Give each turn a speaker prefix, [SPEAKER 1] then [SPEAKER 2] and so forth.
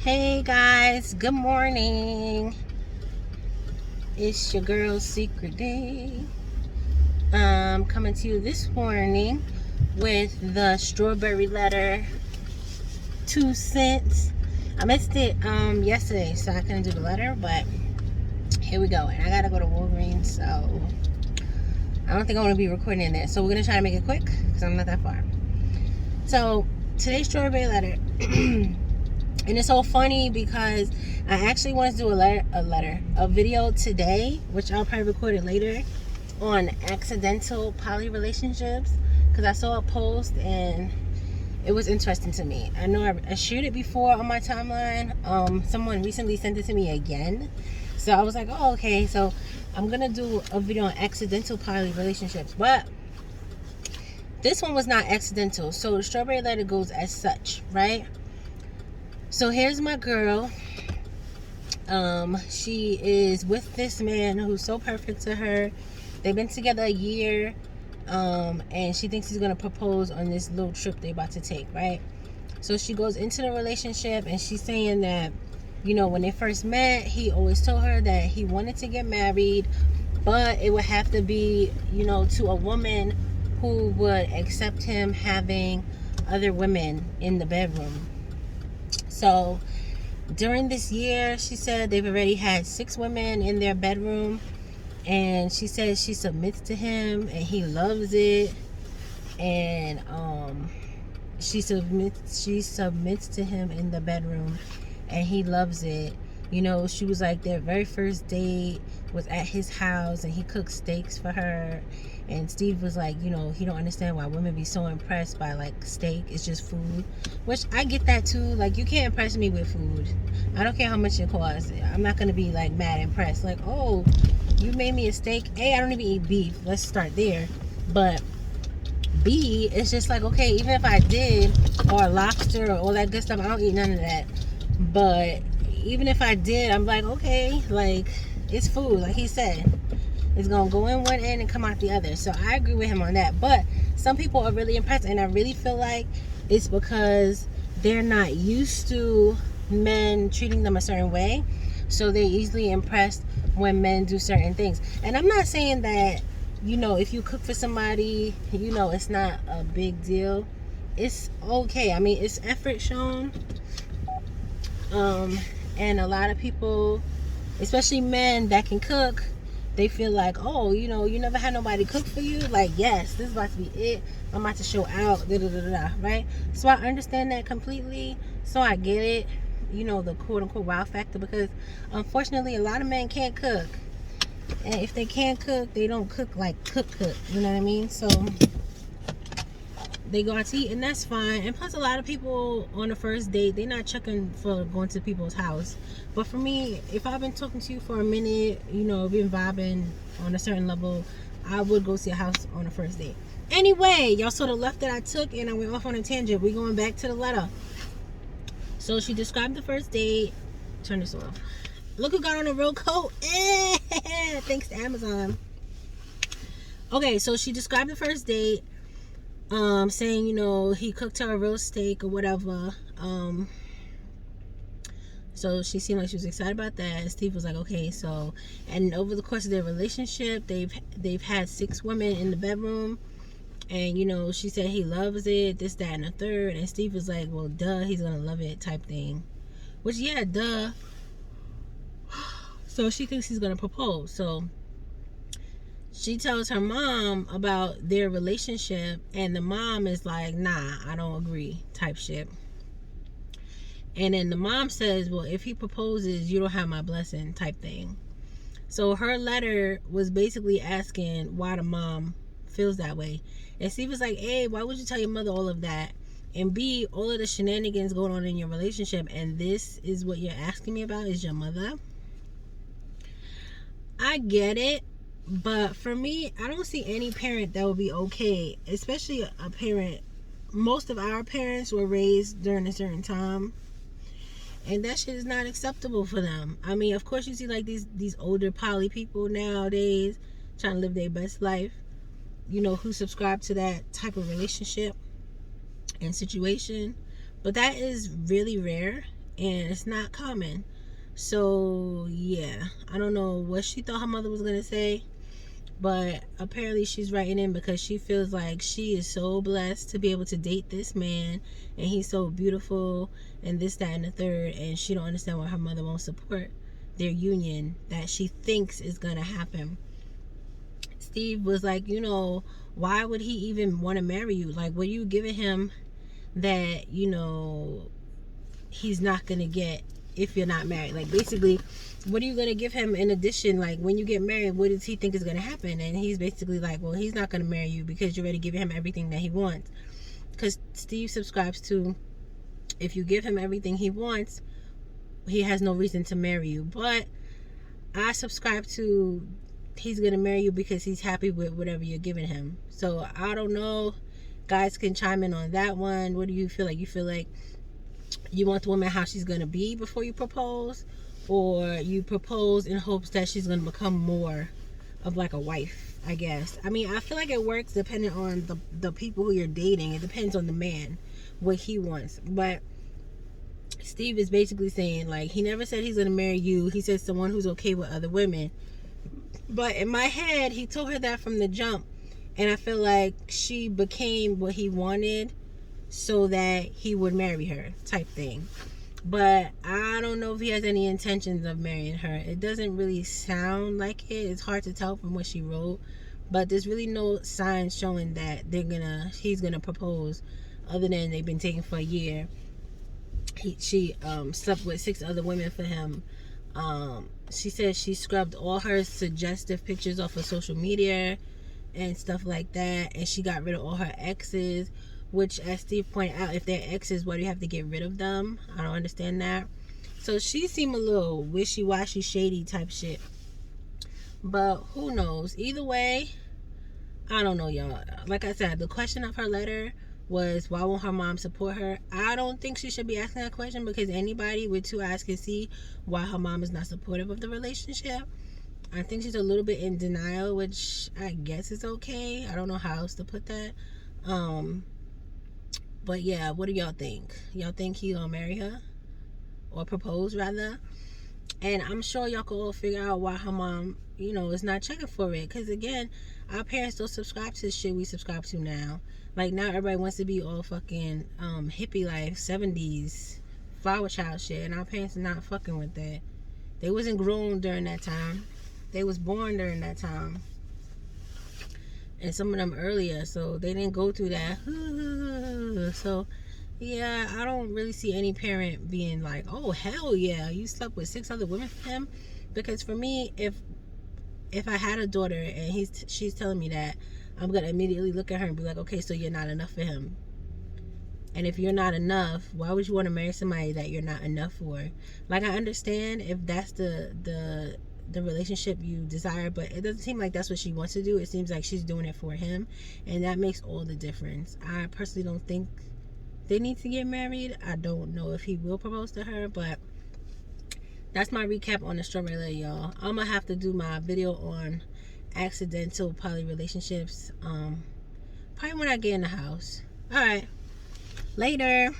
[SPEAKER 1] Hey guys, good morning. It's your girl SeekretD. Coming to you this morning with the strawberry letter 2 cents. I missed it yesterday, so I couldn't do the letter, but here we go. And I gotta go to Walgreens, so I don't think I'm gonna be recording in there. So we're gonna try to make it quick because I'm not that far. So today's strawberry letter. And it's so funny because I actually wanted to do a video today, which I'll probably record it later, on accidental poly relationships, because I saw a post and it was interesting to me. I know I shared it before on my timeline. Someone recently sent it to me again, so I was like, oh, okay, so I'm gonna do a video on accidental poly relationships, but this one was not accidental. So the strawberry letter goes as such, right? So here's my girl. She is with this man who's so perfect to her. They've been together a year, and she thinks he's gonna propose on this little trip they're about to take, right? So she goes into the relationship and she's saying that, you know, when they first met, he always told her that he wanted to get married, but it would have to be, you know, to a woman who would accept him having other women in the bedroom. So during this year, she said they've already had 6 women in their bedroom, and she says she submits to him and he loves it, and she submits to him in the bedroom and he loves it. You know, she was like, their very first date was at his house and he cooked steaks for her, and Steve was like, you know, he don't understand why women be so impressed by like steak. It's just food, which I get that too. Like, you can't impress me with food. I don't care how much it costs. I'm not gonna be like mad impressed, like, oh, you made me a steak. A, I don't even eat beef, let's start there. But B, it's just like, okay, even if I did, or lobster or all that good stuff, I don't eat none of that. But even if I did, I'm like, okay, like, it's food, like he said. It's gonna go in one end and come out the other. So I agree with him on that. But some people are really impressed, and I really feel like it's because they're not used to men treating them a certain way, so they're easily impressed when men do certain things. And I'm not saying that, you know, if you cook for somebody, you know, it's not a big deal. It's okay. I mean, it's effort shown. And a lot of people, especially men that can cook, they feel like, oh, you know, you never had nobody cook for you. Like, yes, this is about to be it. I'm about to show out, right? So I understand that completely. So I get it, you know, the quote-unquote wow factor, because unfortunately a lot of men can't cook. And if they can't cook, they don't cook like cook, you know what I mean? So they go out to eat, and that's fine. And plus, a lot of people on the first date, they're not checking for going to people's house. But for me, if I've been talking to you for a minute, you know, been vibing on a certain level, I would go to your house on the first date. Anyway, y'all saw the left that I took, and I went off on a tangent. We're going back to the letter. So she described the first date. Turn this off. Look who got on a real coat. Thanks to Amazon. Okay, so she described the first date, saying, you know, he cooked her a real steak or whatever. So she seemed like she was excited about that. And Steve was like, okay, so, and over the course of their relationship, they've had 6 women in the bedroom, and, you know, she said he loves it, this, that, and the third. And Steve was like, well, duh, he's gonna love it, type thing. Which, yeah, duh. So she thinks he's gonna propose. So she tells her mom about their relationship, and the mom is like, nah, I don't agree, type shit. And then the mom says, well, if he proposes, you don't have my blessing, type thing. So her letter was basically asking why the mom feels that way. And Steve was like, A, why would you tell your mother all of that? And B, all of the shenanigans going on in your relationship, and this is what you're asking me about, is your mother? I get it. But for me, I don't see any parent that would be okay, especially a parent. Most of our parents were raised during a certain time, and that shit is not acceptable for them. I mean, of course you see like these older poly people nowadays trying to live their best life, you know, who subscribe to that type of relationship and situation. But that is really rare. and it's not common. So yeah, I don't know what she thought her mother was gonna say, but apparently she's writing in because she feels like she is so blessed to be able to date this man, and he's so beautiful and this, that, and the third, and she don't understand why her mother won't support their union that she thinks is gonna happen. Steve was like, why would he even want to marry you? Like, what are you giving him that he's not gonna get if you're not married? Like, basically, what are you gonna give him in addition? Like, when you get married, what does he think is gonna happen? And he's basically like, well, he's not gonna marry you because you're already giving him everything that he wants. Because Steve subscribes to, if you give him everything he wants, he has no reason to marry you. But I subscribe to, he's gonna marry you because he's happy with whatever you're giving him. So I don't know, guys can chime in on that one. What do you feel like? You feel like you want the woman how she's gonna be before you propose, or you propose in hopes that she's gonna become more of like a wife, I guess. I mean, I feel like it works depending on the people who you're dating. It depends on the man, what he wants. But Steve is basically saying, like, he never said he's gonna marry you. He said someone who's okay with other women. But in my head, he told her that from the jump, and I feel like she became what he wanted so that he would marry her, type thing. But I don't know if he has any intentions of marrying her. It doesn't really sound like it. It's hard to tell from what she wrote, but there's really no signs showing that he's gonna propose, other than they've been dating for a year. She slept with 6 other women for him. She said she scrubbed all her suggestive pictures off of social media and stuff like that, and she got rid of all her exes, which, as Steve pointed out, if they're exes, why do you have to get rid of them? I don't understand that. So she seemed a little wishy-washy, shady type shit. But who knows? Either way, I don't know, y'all. Like I said, the question of her letter was, why won't her mom support her? I don't think she should be asking that question, because anybody with 2 eyes can see why her mom is not supportive of the relationship. I think she's a little bit in denial, which I guess is okay. I don't know how else to put that. But yeah, what do y'all think? Y'all think he gonna marry her? Or propose, rather? And I'm sure y'all can all figure out why her mom, is not checking for it. Because again, our parents don't subscribe to the shit we subscribe to now. Like, now everybody wants to be all fucking hippie life, 70s, flower child shit. And our parents are not fucking with that. They wasn't grown during that time. They was born during that time. And some of them earlier. So they didn't go through that. So yeah, I don't really see any parent being like, oh hell yeah, you slept with 6 other women for him. Because for me, if I had a daughter and she's telling me that, I'm gonna immediately look at her and be like, okay, so you're not enough for him. And if you're not enough, why would you want to marry somebody that you're not enough for? Like, I understand if that's the relationship you desire, but it doesn't seem like that's what she wants to do. It seems like she's doing it for him, and that makes all the difference. I personally don't think they need to get married. I don't know if he will propose to her, but that's my recap on the strawberry letter, y'all. I'm gonna have to do my video on accidental poly relationships probably when I get in the house. All right, later.